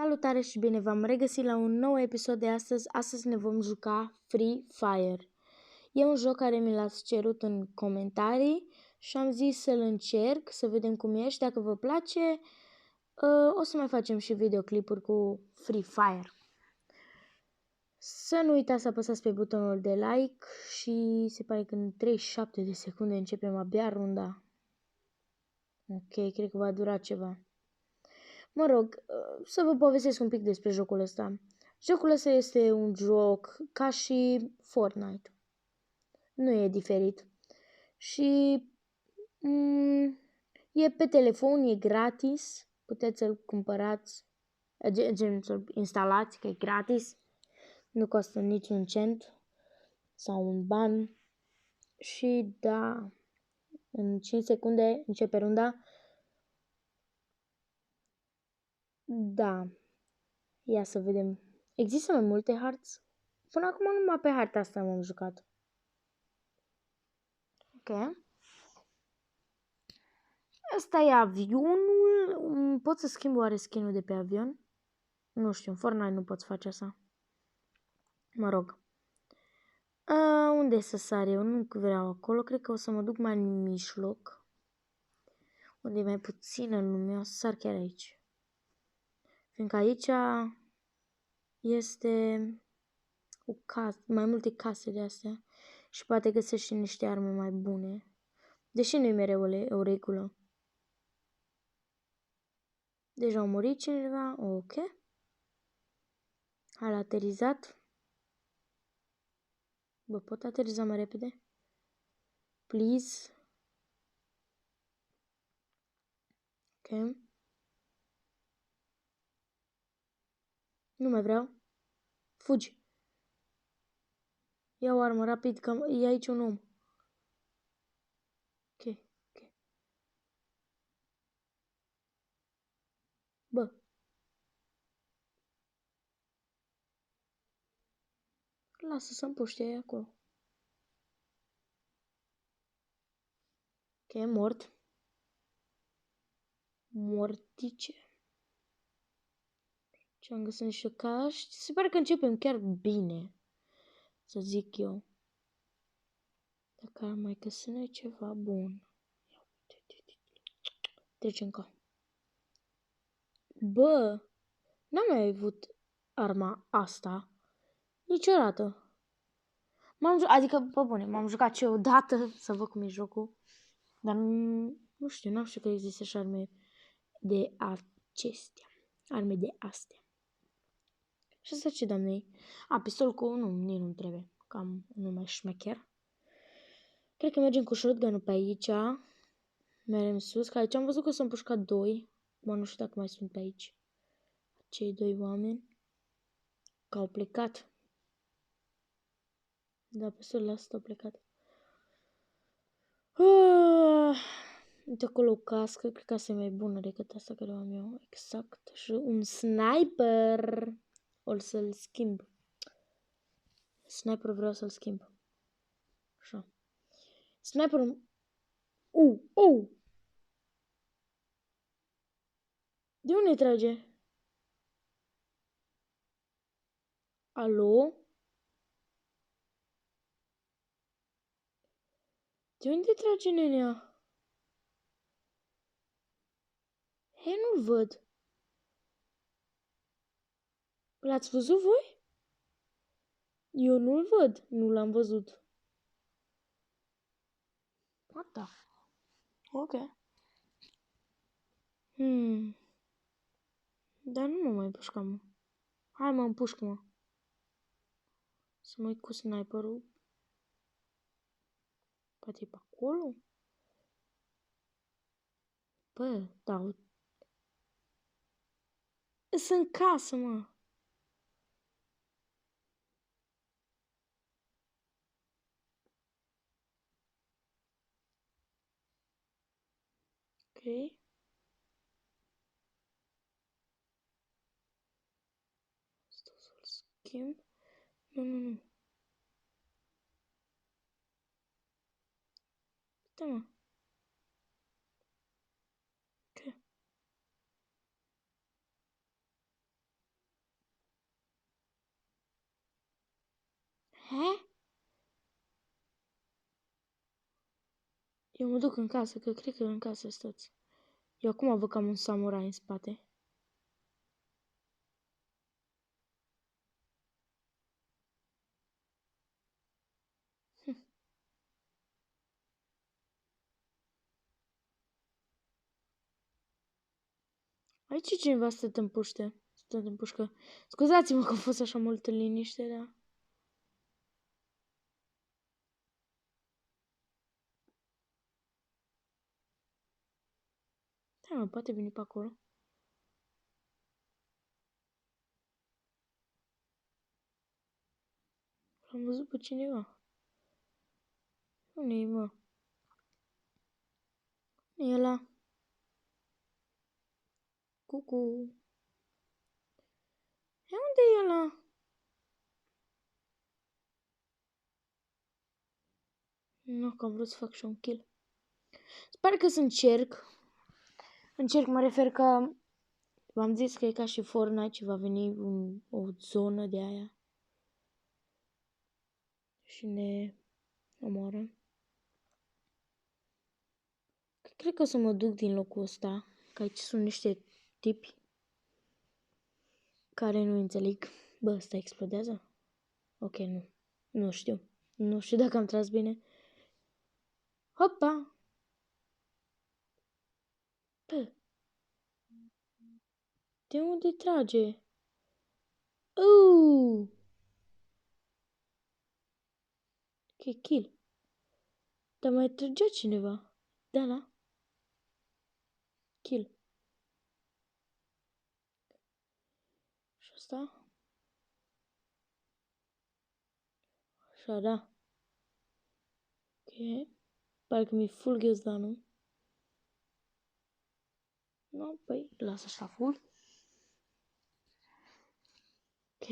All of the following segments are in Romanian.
Salutare și bine v-am regăsit la un nou episod de astăzi. Astăzi ne vom juca Free Fire. E un joc care mi l-ați cerut în comentarii și am zis să-l încerc, să vedem cum e și dacă vă place, o să mai facem și videoclipuri cu Free Fire. Să nu uitați să apăsați pe butonul de like și se pare că în 37 de secunde începem abia runda. Ok, cred că va dura ceva. Mă rog, să vă povestesc un pic despre jocul ăsta. Jocul ăsta este un joc ca și Fortnite. Nu e diferit. Și e pe telefon, e gratis. Puteți să-l cumpărați, gen să-l instalați, că e gratis. Nu costă niciun cent sau un ban. Și da, în 5 secunde începe runda. Da. Ia să vedem. Există mai multe harți? Până acum numai pe harta asta m-am jucat. Ok. Asta e avionul. Pot să schimb oare skin-ul de pe avion? Nu știu, în Fortnite nu poți face asta. Mă rog. Unde să sar eu? Nu vreau acolo. Cred că o să mă duc mai în mijloc. Unde e mai puțină lume. O să sar chiar aici. Fiindcă aici este o casă, mai multe case de astea. Și poate găsești și niște arme mai bune. Deși nu-i mereu o regulă. Deja au murit cineva. Ok. A aterizat. Bă, pot ateriza mai repede? Please. Ok. Nu mai vreau. Fugi. Ia o armă rapid, că e aici un om. Ok. Bă. Lasă să-mi puște aia acolo. Ok, mort. Mortice. Ce am găsit niște caști. Se pare că începem chiar bine. Să zic eu. Dacă ar mai găsi noi ceva bun. Trecem ca. Bă. N-am mai avut arma asta niciodată. Adică, pe bune, m-am jucat și eu odată să văd cum e jocul. Dar nu știu, n-am știut că există și arme de acestea. Arme de astea. Și asta ce, doamnei? Pistol cu... Nu, nici nu trebuie. Cam numai șmecher. Cred că mergem cu shotgun-ul pe aici. Mergem sus, că aici am văzut că s-au împușcat doi. Mă, nu știu dacă mai sunt pe aici. Cei doi oameni. Că au plecat. Da, pe sus, lasă, au plecat. Uite acolo o cască, cred că asta e mai bună decât asta care o am eu. Exact. Și un sniper. O să-l schimb. Sniper vreau să-l schimb. Așa. Sniperul... De unde trage? Alo? De unde trage nenea? Hei, nu-l văd. L-ați văzut voi? Eu nu-l văd. Nu l-am văzut. What the... Ok. Dar nu mă mai împușcă, mă. Hai, mă, împușcă-mă. Să mă uit cu sniperul. Poate e pe acolo? Bă, da. Sunt în casă, mă. Ok. Asta o să-l schimb. Nu. Da, mă. Ok. He? Eu mă duc în casă, că cred că în casă stați. Eu acum văd că am un samurai în spate. Aici cineva stă în puște. Stă în pușcă. Scuzați-mă că a fost așa multă liniște, dar... Da, mă, poate veni pe acolo. L-am văzut pe cineva. Unde e, mă? E ăla. Cucu. E unde e ăla? Nu, că am vrut să fac și un kill. Sper că sunt cerc. Încerc, mă refer că v-am zis că e ca și Fortnite și va veni o zonă de aia. Și ne omoară. Cred că o să mă duc din locul ăsta. Că aici sunt niște tipi care nu înțeleg. Bă, ăsta explodează? Ok, nu. Nu știu. Nu știu dacă am tras bine. Hopa! Bă, de unde trage? Ok, kill. Dar mai trăgea cineva. Da, da. Kill. Și asta? Așa, da. Ok. Parcă mi-e full ghiozdanul. No, păi, lasă așa full. Ok.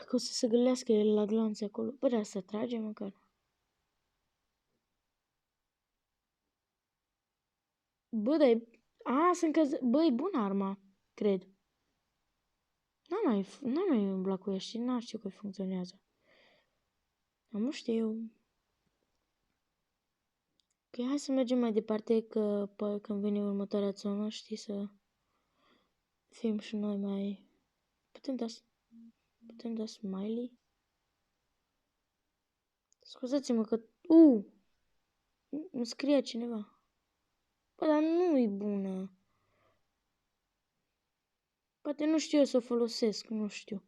Că o să se gălească el la glanțe acolo. Bă, dar să trage măcar. Bă, dar e... A, sunt căză... Bă, e bună arma, cred. N-am mai umblat cu ea și n-ar știu că funcționează. Dar nu știu. Ok, hai să mergem mai departe, că când vine următoarea zonă, știi, să fim și noi mai... Putem da smiley? Scuzați-mă că... Îmi scrie cineva. Bă, dar nu e bună. Poate nu știu eu să o folosesc, nu știu.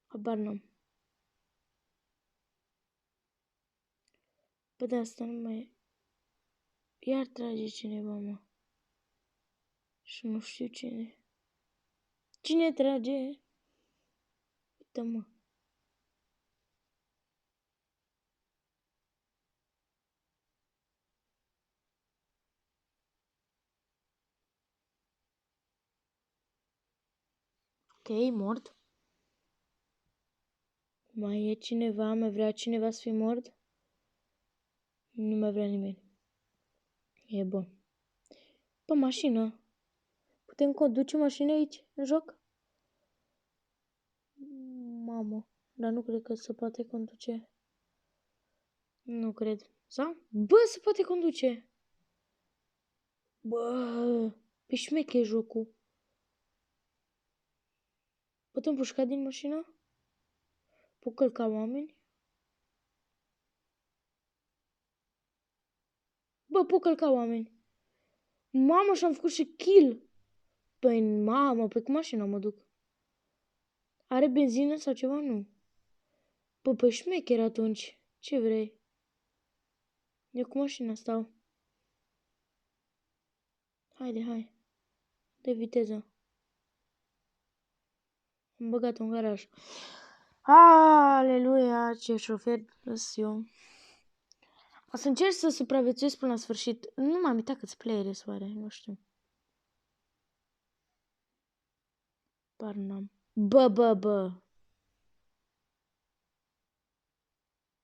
Habar n-am. Bă, de asta nu mai... Iar trage cineva, mă. Și nu știu cine. Cine trage? Uite, mă. Ok, mort. Mai e cineva? Mai vrea cineva să fie mort? Nu mai vrea nimeni. E bun. Pe mașină. Putem conduce mașini aici, în joc? Mamă. Dar nu cred că se poate conduce. Nu cred. Sau? Bă, se poate conduce. Bă, pe șmeche jocul. Putem pușca din mașină? Pot călca oameni? Bă, pot călca oameni. Mamă, și-am făcut și kill. Păi, mamă, pe cu mașina mă duc. Are benzină sau ceva? Nu. Bă, păi șmecher atunci. Ce vrei? Eu cu mașina stau. Haide, hai. De viteză. Am băgat-o în garaj. Aleluia, ce șofer sunt eu. O să încerc să supraviețuiesc până la sfârșit. Nu m-am uitat câți playere soare, nu știu. Par n-am. Bă.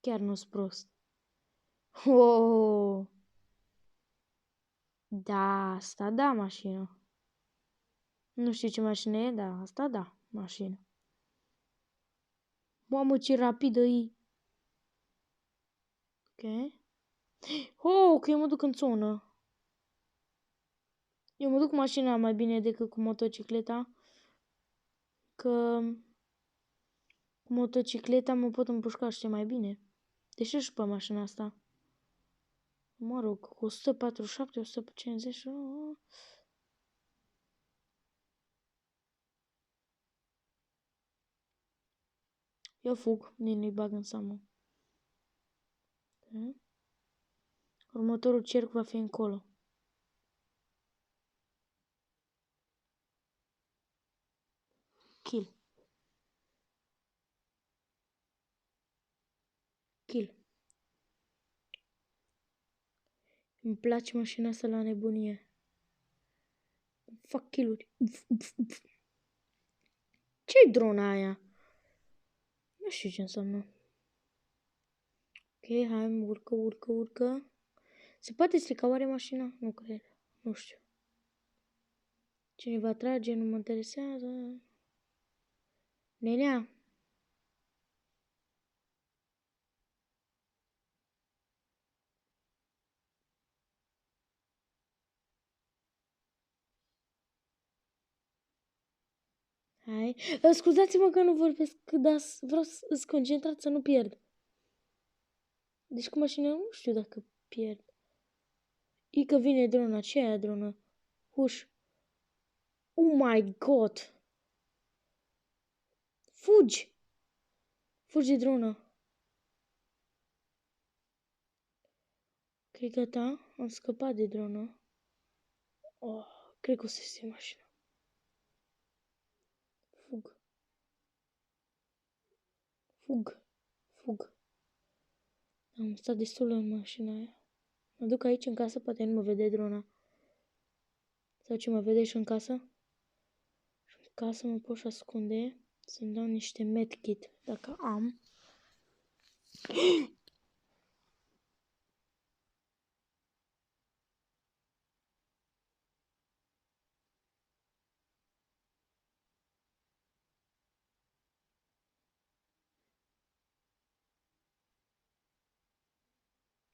Chiar nu-s prost. Oh. Da, asta da mașină. Nu știu ce mașină e, dar asta da, mașină. Mamă, ce rapidă e. Ok. Oh, că eu mă duc în zonă. Eu mă duc cu mașina mai bine decât cu motocicleta. Că cu motocicleta mă pot împușca, știi, mai bine. Deși și pe mașina asta. Mă rog, cu 147, 150... Eu fug, nu-i bag în seamă. Okay. Următorul cerc va fi încolo. Kill. Kill. Îmi place mașina asta la nebunie. Fac kill-uri. Ce-i drona aia? Nu știu ce înseamnă. Ok, hai, urcă. Se poate strica oare mașina? Nu cred. Nu știu. Cine va trage, nu mă interesează. Nenea. Hai. Scuzați-mă că nu vorbesc, dar vreau să concentrat să nu pierd. Deci cu mașina nu știu dacă pierd. E că vine drona. Ce e aia dronă? Huș. Oh my god. Fugi. Fugi de dronă. Ok, gata. Am scăpat de dronă. Oh, cred că o să iese mașina. Fug. Fug. Am stat destul în mașina aia. Mă duc aici în casă, poate nu mă vede drona. Sau ce mă vede și în casă? Și în casă mă pot ascunde. Să-mi dau niște medkit, dacă am.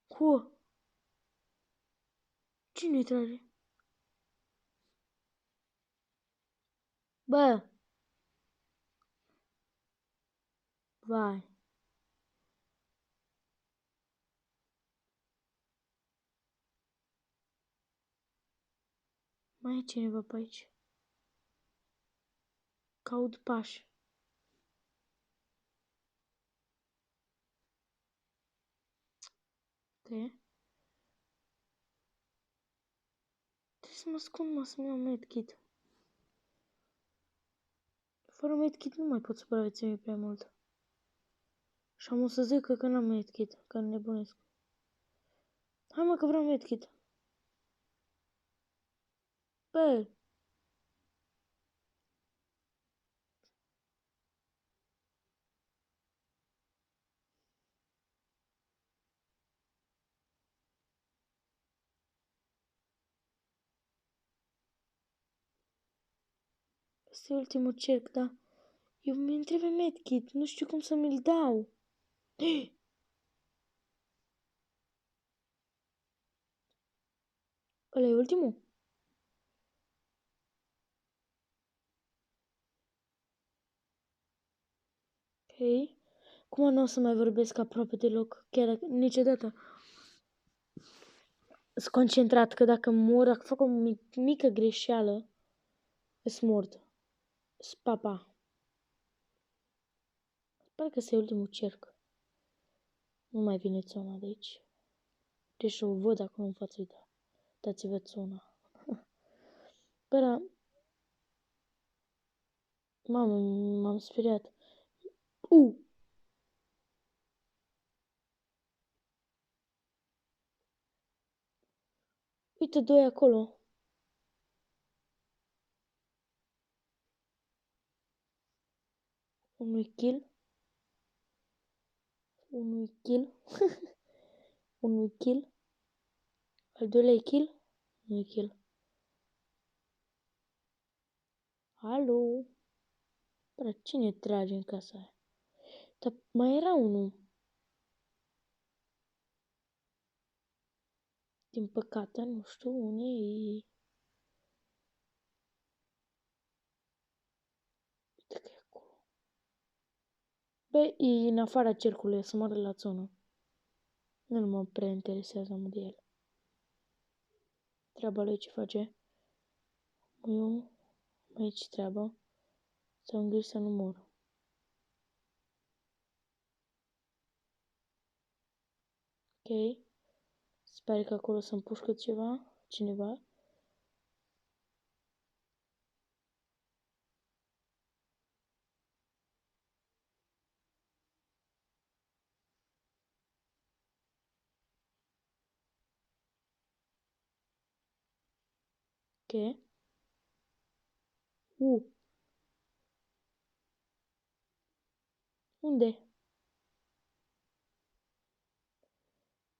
Cu? Cine trage? Bă! Vai. Mai e cineva pe aici. Caut pași. Ok. Trebuie să mă ascund, mă, să-mi iau medkit. Fără medkit nu mai pot supraviețui prea mult. Și am o să zic că n-am medkit, că nebunesc. Hai mă că vreau medkit. Bă! Asta e ultimul cerc, da? Eu mi trebuie medkit, nu știu cum să mi-l dau. Ăla e ultimul? Ok. Cum nu o să mai vorbesc aproape deloc? Chiar dacă, niciodată. Sunt concentrat că dacă mor, dacă fac o mică greșeală, îs mort. Papa. Pare că ăsta e ultimul cerc. Nu mai vine țona de aici. Deci o văd acum în față, uita. Dați-vă țona. Păi, mamă, m-am speriat. Uite, doi acolo. Unui kill. Unui kill. Unui kill. Al doilea kill. Unui kill. Alo? Bă, cine trage în casa aia? Dar mai era unul. Din păcate, nu știu unde e. Uite că e acolo. Bă, e în afara cercului, să moară la zonă. Nu mă prea interesează mă de el. Treaba lui ce face? Eu, aici treaba. Să îngrijă să nu mor. Ok. Sper că acolo să împușcă cineva. Ok. Unde?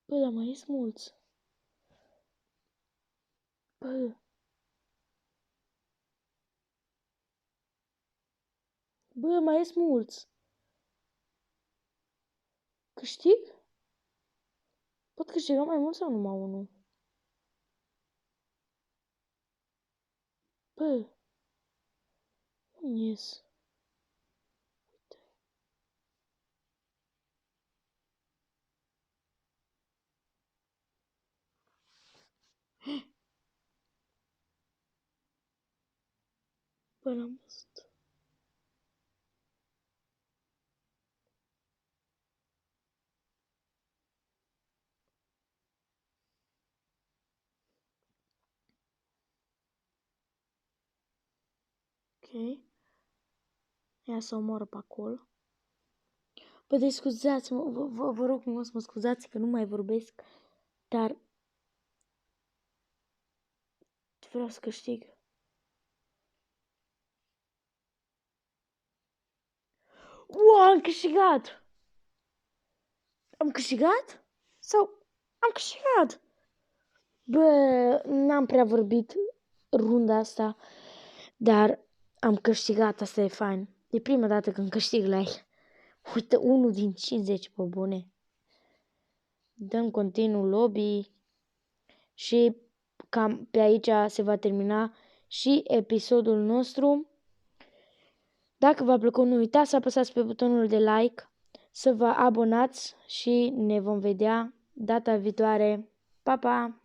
Bă, dar mai sunt mulți. Bă, mai sunt mulți. Câștig? Pot câștiga mai mult sau numai unul? Bă, nu ies. Bă, l-am văzut. Ok. Ia să omoră pe acolo. Bă, deci scuzați-mă, vă rog frumos, mă scuzați că nu mai vorbesc, dar vreau să câștig. Am câștigat! Am câștigat? Sau am câștigat? Bă, n-am prea vorbit runda asta, dar am câștigat, asta e fain. E prima dată când câștig la el. Uite, 1 din 50, pe bune. Dăm continuu lobby și cam pe aici se va termina și episodul nostru. Dacă v-a plăcut, nu uitați să apăsați pe butonul de like, să vă abonați și ne vom vedea data viitoare. Pa, pa!